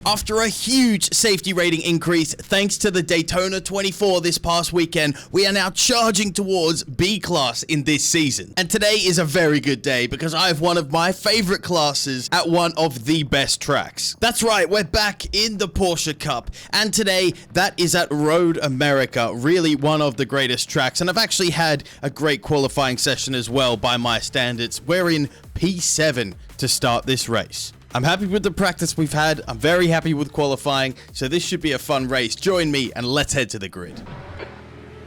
After a huge safety rating increase thanks to the Daytona 24 this past weekend, we are now charging towards B class in this season. And today is a very good day because I have one of my favorite classes at one of the best tracks. That's right, we're back in the Porsche Cup, and today that is at Road America, really one of the greatest tracks. And I've actually had a great qualifying session as well by my standards. We're in P7 to start this race. I'm happy with the practice we've had. I'm very happy with qualifying, so this should be a fun race. Join me and let's head to the grid.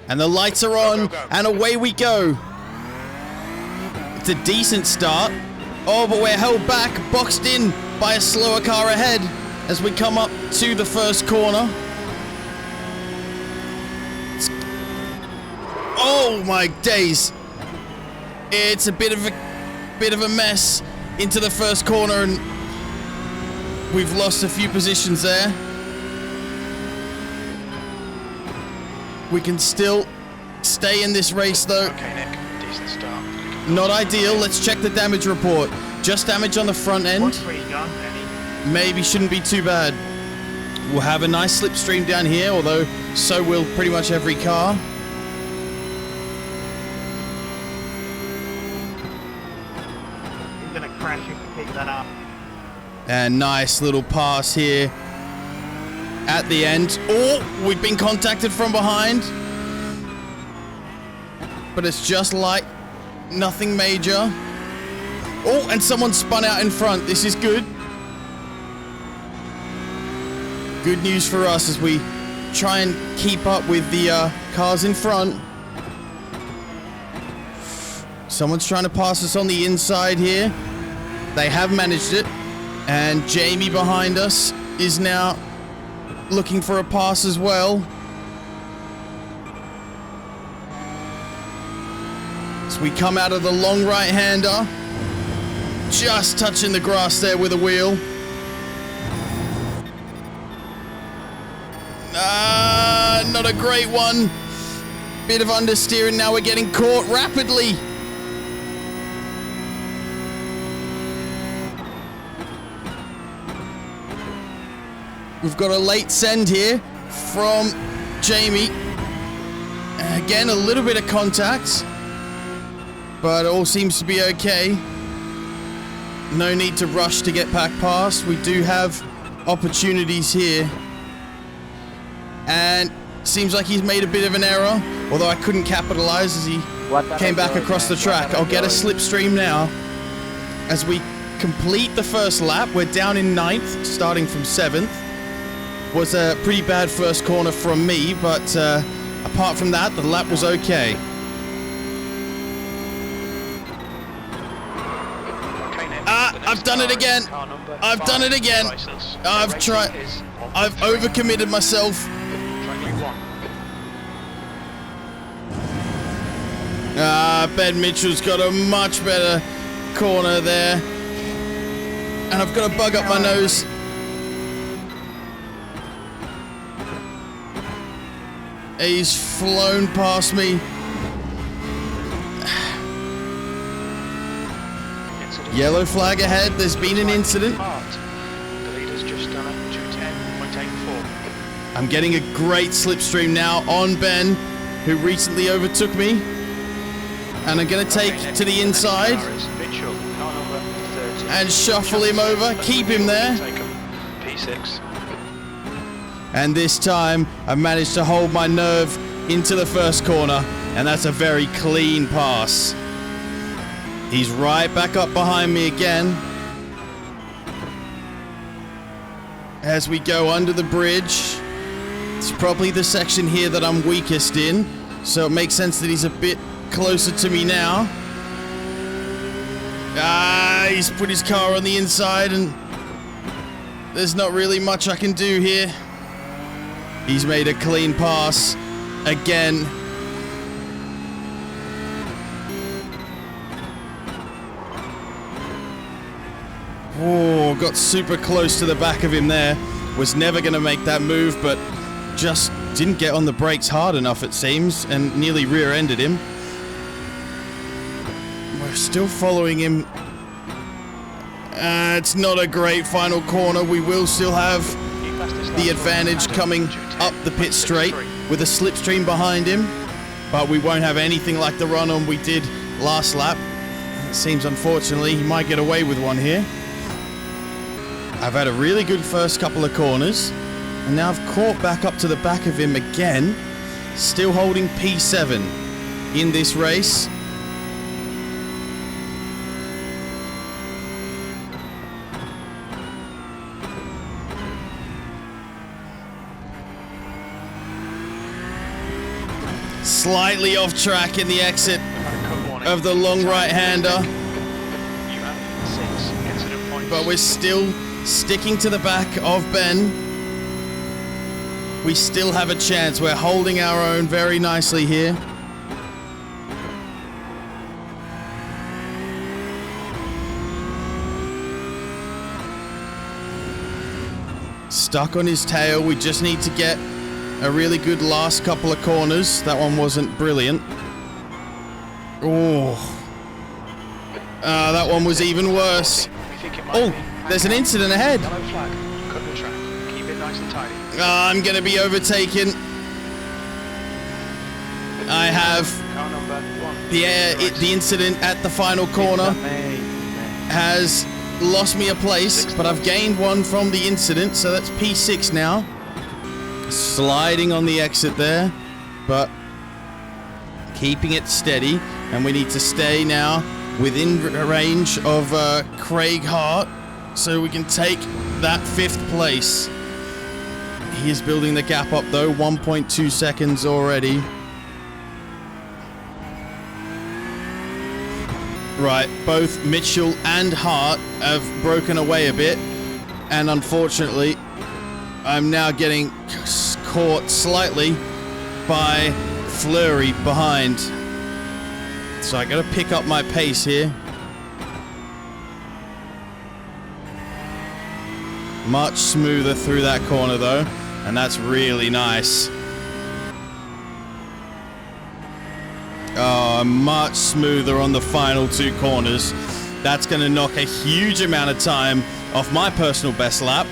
And the lights are on, and away we go. It's a decent start. Oh, but we're held back, boxed in by a slower car ahead as we come up to the first corner. Oh my days. It's a bit of a mess into the first corner, and we've lost a few positions there. We can still stay in this race though. Okay, Nick, decent start. Not ideal. Let's check the damage report. Just damage on the front end. What's where you gone, Benny? Maybe shouldn't be too bad. We'll have a nice slipstream down here, although so will pretty much every car. He's gonna crash if you pick that up. And nice little pass here at the end. Oh, we've been contacted from behind. But it's just like nothing major. Oh, and someone spun out in front. This is good. Good news for us as we try and keep up with the cars in front. Someone's trying to pass us on the inside here. They have managed it. And Jamie behind us is now looking for a pass as well. So we come out of the long right-hander. Just touching the grass there with a wheel. Not a great one. Bit of understeering. Now we're getting caught rapidly. We've got a late send here from Jamie. Again, a little bit of contact, but it all seems to be okay. No need to rush to get back past. We do have opportunities here. And seems like he's made a bit of an error, although I couldn't capitalize as he came back across the track. I'll get a slipstream now. As we complete the first lap, we're down in 9th, starting from 7th. Was a pretty bad first corner from me, but apart from that, the lap was okay. I've done it again. I've done it again. I've overcommitted myself. Ben Mitchell's got a much better corner there. And I've got a bug up my nose. He's flown past me. Yellow flag ahead. There's been an incident. The leader's just done it. 210.84. I'm getting a great slipstream now on Ben, who recently overtook me. And I'm going to take to the inside and shuffle him over. Keep him there. P6. And this time, I managed to hold my nerve into the first corner, and that's a very clean pass. He's right back up behind me again. As we go under the bridge, it's probably the section here that I'm weakest in, so it makes sense that he's a bit closer to me now. He's put his car on the inside, and there's not really much I can do here. He's made a clean pass again. Oh, got super close to the back of him there. Was never going to make that move, but just didn't get on the brakes hard enough, it seems, and nearly rear-ended him. We're still following him. It's not a great final corner. We will still have the advantage coming up the pit straight with a slipstream behind him, but we won't have anything like the run-on we did last lap. It seems, unfortunately, he might get away with one here. I've had a really good first couple of corners, and now I've caught back up to the back of him again, still holding P7 in this race. Slightly off track in the exit of the long right-hander, but we're still sticking to the back of Ben. We still have a chance. We're holding our own very nicely here. Stuck on his tail. We just need to get a really good last couple of corners. That one wasn't brilliant. Oh. That one was even worse. Oh, there's an incident ahead. I'm going to be overtaken. I have the incident at the final corner has lost me a place, but I've gained one from the incident, so that's P6 now. Sliding on the exit there, but keeping it steady, and we need to stay now within range of Craig Hart so we can take that 5th place. He is building the gap up though, 1.2 seconds already. Right, both Mitchell and Hart have broken away a bit, and unfortunately I'm now getting caught slightly by Fleury behind. So I gotta pick up my pace here. Much smoother through that corner though, and that's really nice. Oh, much smoother on the final 2 corners. That's gonna knock a huge amount of time off my personal best lap.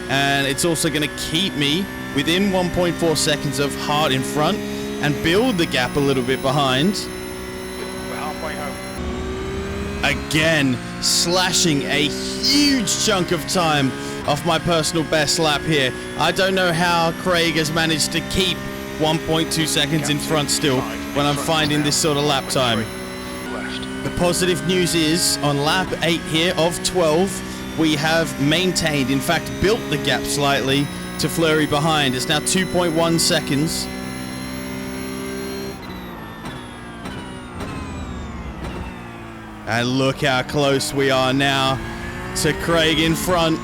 And it's also going to keep me within 1.4 seconds of Hart in front and build the gap a little bit behind. We're halfway home. Again, slashing a huge chunk of time off my personal best lap here. I don't know how Craig has managed to keep 1.2 seconds in front still when I'm finding this sort of lap time. The positive news is on lap 8 here of 12, we have maintained, in fact, built the gap slightly to Fleury behind. It's now 2.1 seconds. And look how close we are now to Craig in front.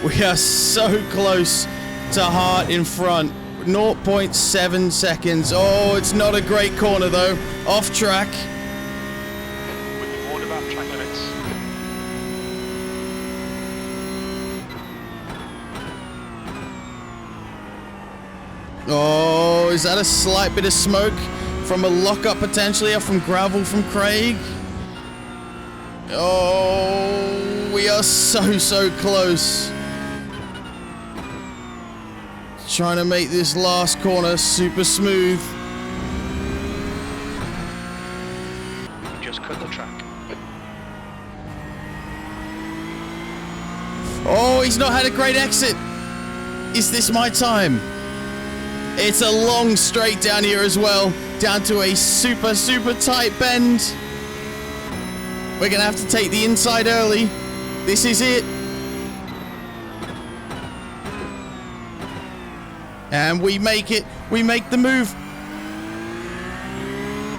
We are so close to Hart in front. 0.7 seconds. Oh, it's not a great corner though. Off track. With the board about track limits. Oh, is that a slight bit of smoke from a lockup potentially, or from gravel from Craig? Oh, we are so close. Trying to make this last corner super smooth. Just cut the track. Oh, he's not had a great exit. Is this my time? It's a long straight down here as well, down to a super tight bend. We're gonna have to take the inside early. This is it. And we make it. We make the move.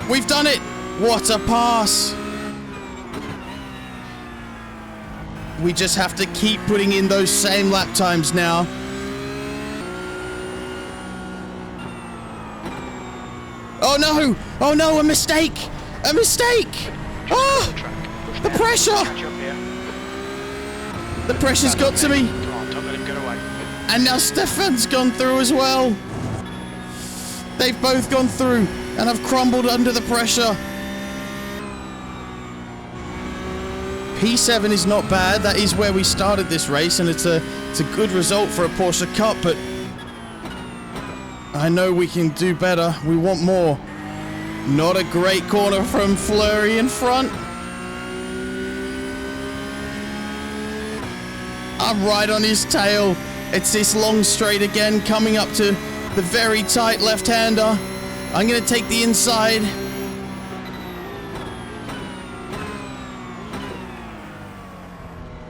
We've done it. What a pass. We just have to keep putting in those same lap times now. Oh no! Oh no, a mistake! A mistake! Oh! The pressure! The pressure's got to me. Come on, don't let him get away. And now Stefan's gone through as well. They've both gone through and have crumbled under the pressure. P7 is not bad. That is where we started this race, and it's a good result for a Porsche Cup, but I know we can do better. We want more. Not a great corner from Fleury in front. I'm right on his tail. It's this long straight again, coming up to the very tight left-hander. I'm going to take the inside.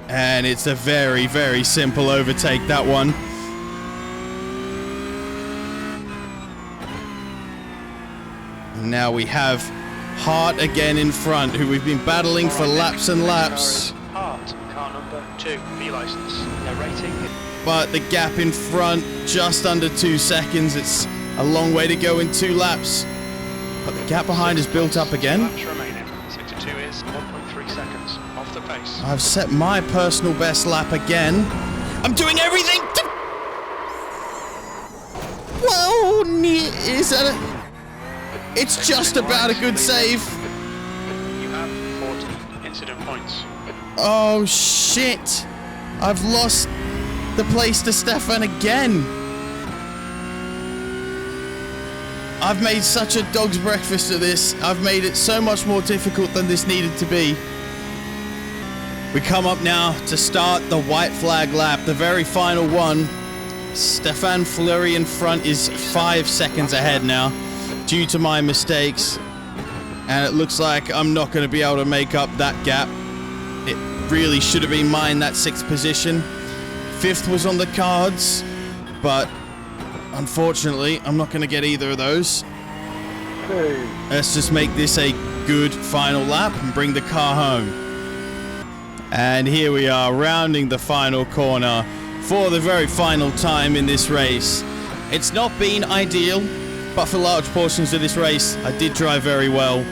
And it's a very, very simple overtake, that one. And now we have Hart again in front, who we've been battling for laps and laps. Hart, car number 2, B license. Their rating. But the gap in front, just under 2 seconds. It's a long way to go in 2 laps. But the gap behind is built up again. Laps remaining. 62 is 1.3 seconds off the pace. I've set my personal best lap again. I'm doing everything to... Well, is that a... It's just about a good save. You have 40 incident points. Oh, shit. I've lost the place to Stefan again. I've made such a dog's breakfast of this. I've made it so much more difficult than this needed to be. We come up now to start the white flag lap, the very final one. Stefan Fleury in front is 5 seconds ahead now, due to my mistakes. And it looks like I'm not going to be able to make up that gap. It really should have been mine, that 6th position. 5th was on the cards, but unfortunately, I'm not going to get either of those. Let's just make this a good final lap and bring the car home. And here we are, rounding the final corner for the very final time in this race. It's not been ideal, but for large portions of this race, I did drive very well.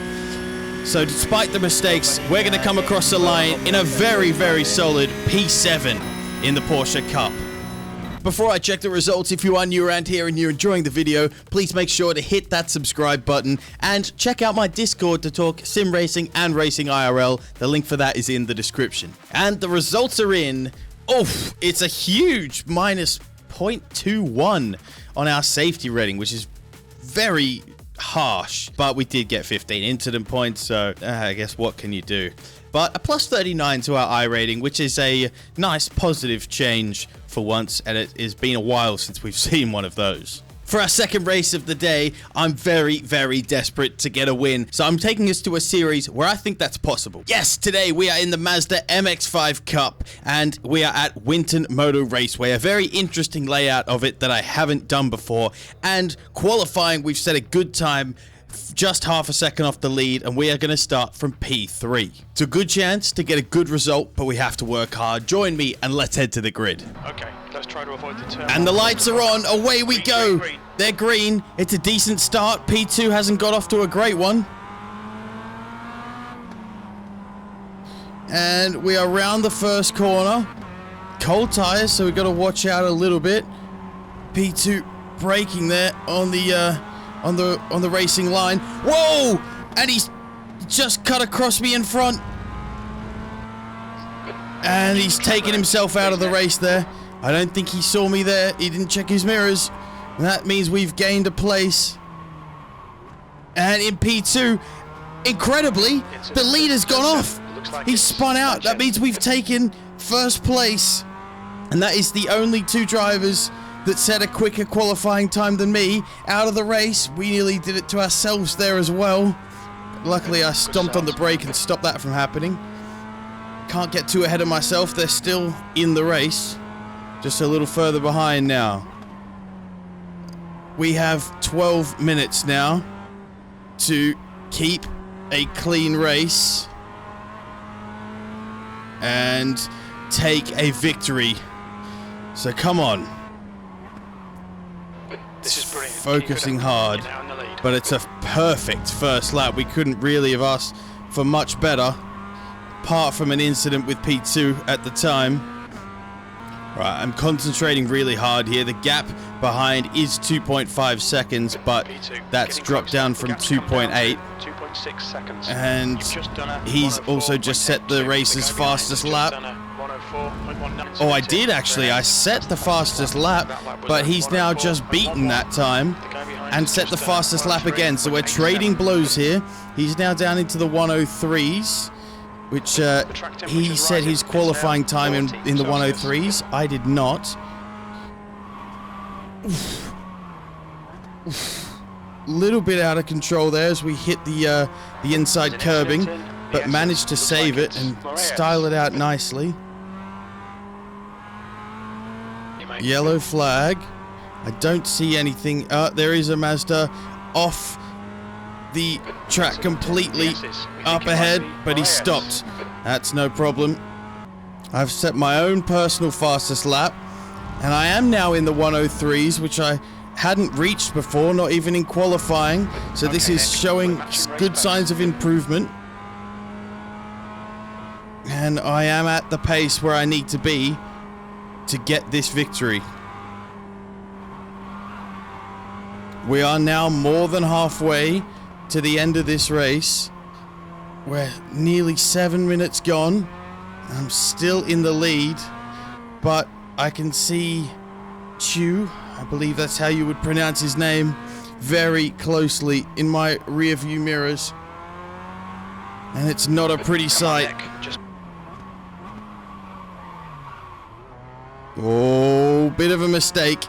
So despite the mistakes, we're going to come across the line in a very, very solid P7 in the Porsche Cup. Before I check the results, if you are new around here and you're enjoying the video, please make sure to hit that subscribe button and check out my Discord to talk sim racing and racing IRL. The link for that is in the description. And the results are in. Oh, it's a huge minus 0.21 on our safety rating, which is very harsh. But we did get 15 incident points, so I guess what can you do? But a plus 39 to our I rating, which is a nice positive change for once, and it has been a while since we've seen one of those. For our second race of the day, I'm very, very desperate to get a win, so I'm taking us to a series where I think that's possible. Yes, today we are in the Mazda MX-5 Cup, and we are at Winton Motor Raceway, a very interesting layout of it that I haven't done before, and qualifying, we've set a good time, just half a second off the lead, and we are going to start from P3. It's a good chance to get a good result, but we have to work hard. Join me and let's head to the grid. Okay, let's try to avoid the turn. And the lights are on. Away we go. They're green. It's a decent start. P2 hasn't got off to a great one. And we are around the first corner. Cold tires, so we've got to watch out a little bit. P2 braking there on the racing line. Whoa! And he's just cut across me in front. And he's taken himself out of the race there. I don't think he saw me there. He didn't check his mirrors. And that means we've gained a place. And in P2, incredibly, the leader's gone off. He's spun out. That means we've taken first place. And that is the only 2 drivers that set a quicker qualifying time than me out of the race. We nearly did it to ourselves there as well. Luckily, I stomped on the brake and stopped that from happening. Can't get too ahead of myself. They're still in the race. Just a little further behind now. We have 12 minutes now to keep a clean race and take a victory. So come on. This is brilliant. Focusing hard, but it's a perfect first lap. We couldn't really have asked for much better, apart from an incident with P2 at the time. Right, I'm concentrating really hard here. The gap behind is 2.5 seconds, but that's dropped down from 2.8. 1.6 seconds. And You've just done a he's also just set the race's fastest lap. Oh, I did actually. I set the fastest lap, but he's now just beaten that time and set the fastest lap again. So we're trading blows here. He's now down into the 103s, which he said his qualifying time in the 103s. I did not. Little bit out of control there as we hit the inside curbing, but managed to save it and style it out nicely. Yellow flag. I don't see anything. There is a Mazda off the track completely up ahead, but he stopped. That's no problem. I've set my own personal fastest lap, and I am now in the 103s, which I hadn't reached before, not even in qualifying. So this is showing good signs of improvement. And I am at the pace where I need to be to get this victory. We are now more than halfway to the end of this race. We're nearly 7 minutes gone. I'm still in the lead, but I can see Chu, I believe that's how you would pronounce his name, very closely in my rear view mirrors. And it's not a pretty sight. Oh, bit of a mistake.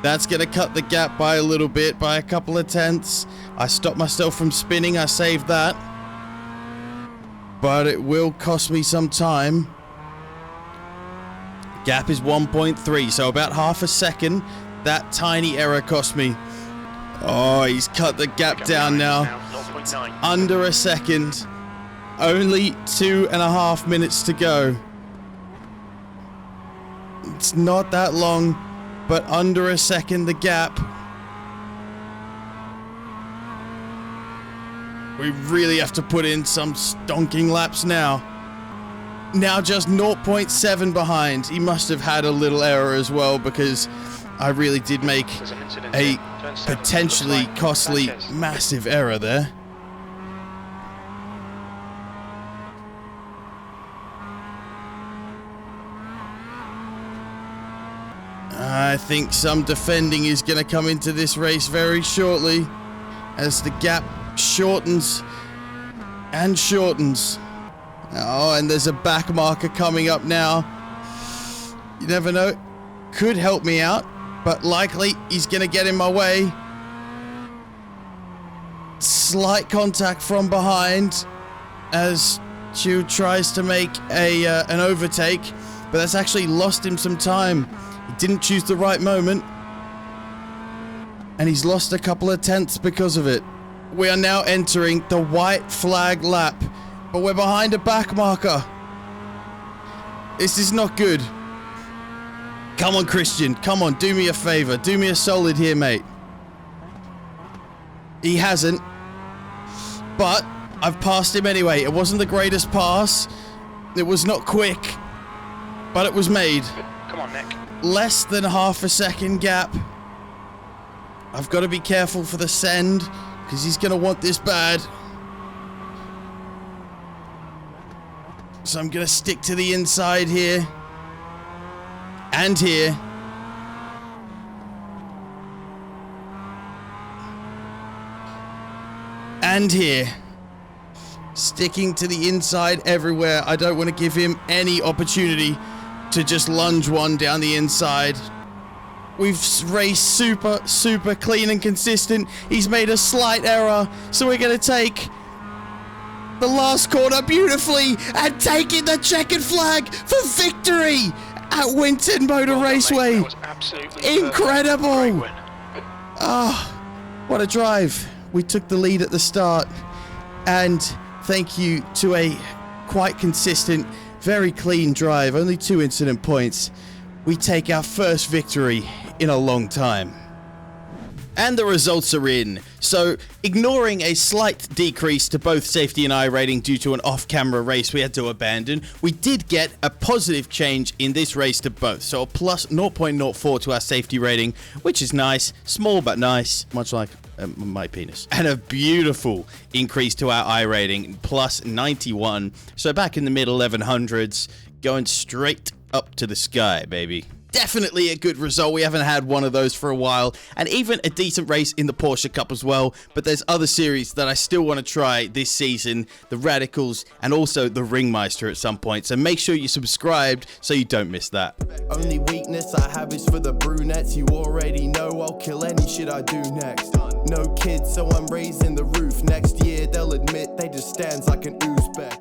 That's going to cut the gap by a little bit, by a couple of tenths. I stopped myself from spinning. I saved that. But it will cost me some time. Gap is 1.3, so about half a second. That tiny error cost me. Oh, he's cut the gap down now. It's under a second. Only 2.5 minutes to go. It's not that long, but under a second the gap. We really have to put in some stonking laps now. Now just 0.7 behind. He must have had a little error as well, because I really did make a potentially costly, massive error there. I think some defending is going to come into this race very shortly as the gap shortens and shortens. Oh, and there's a back marker coming up now. You never know. Could help me out, but likely he's going to get in my way. Slight contact from behind as Chu tries to make an overtake, but that's actually lost him some time. He didn't choose the right moment, and he's lost a couple of tenths because of it. We are now entering the white flag lap, but we're behind a back marker. This is not good. Come on, Christian. Come on, do me a favor. Do me a solid here, mate. He hasn't, but I've passed him anyway. It wasn't the greatest pass. It was not quick, but it was made. Come on, Nick. Less than half a second gap. I've got to be careful for the send, because he's going to want this bad. So I'm going to stick to the inside here. And here. And here. Sticking to the inside everywhere. I don't want to give him any opportunity to just lunge one down the inside. We've raced super clean and consistent. He's made a slight error, so we're going to take the last corner beautifully and taking the checkered flag for victory at Winton Motor Raceway. Incredible. What a drive. We took the lead at the start, and thank you to a quite consistent, very clean drive, only 2 incident points, we take our first victory in a long time. And the results are in. So, ignoring a slight decrease to both safety and I rating due to an off-camera race we had to abandon, we did get a positive change in this race to both. So, a plus 0.04 to our safety rating, which is nice. Small but nice, much like my penis. And a beautiful increase to our I rating, plus 91. So back in the mid 1100s, going straight up to the sky, baby. Definitely a good result. We haven't had one of those for a while, and even a decent race in the Porsche Cup as well. But there's other series that I still want to try this season, the Radicals and also the Ringmeister at some point. So make sure you're subscribed so you don't miss that. Only weakness I have is for the brunettes. You already know I'll kill any shit I do next. No kids, so I'm raising the roof. Next year they'll admit they just stands like an Uzbek.